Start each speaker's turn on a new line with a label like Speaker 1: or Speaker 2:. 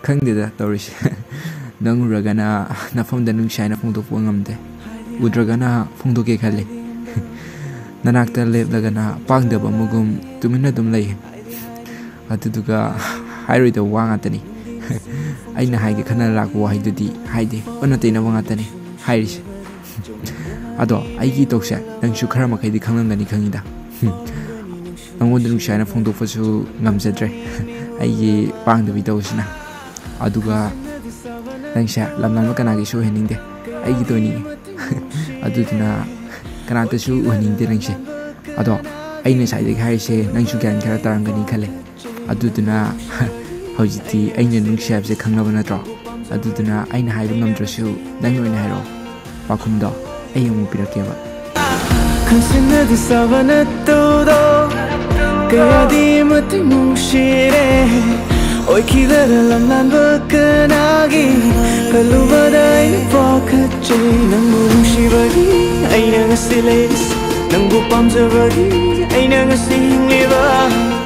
Speaker 1: Khangdeda Torish Nanguragana Nafam the Nungshine of Fondo Pungamde Udragana Fondo Kekale Nanakta Lagana Pangdb Mugum Tuminadum Lay Atuduga Harry the Wangatani Aina Haig Kanalak Wahidudi Haide Onatina Wangatani Hirish Ado Eigi Toksha Nangshukaramakai the Kanangani Kangida Nangudu Shine of Fondo Fosu Namzedre Eigi Pangdb Dosna Aduga Nangsha Lamama Kanagi show Henning de Eigi Tony Adudina Kanata shoe winning the Nangshe Ado Aina Side Harishe Nangshukan Karatarangani Kale Aduduna Hojiti Aina Nungshab the Kangavanatra Aduduna Aina Hiding Drashu Dango in Hero Pakumdo Ayam Pirakeva
Speaker 2: Consider the Savannah Todo Kadi Matimushire Oikida Lamamba Kanagi Kalubada in Pocket Namu Shivagi Aina Silas Nangu Pamsavagi Aina Sing Liver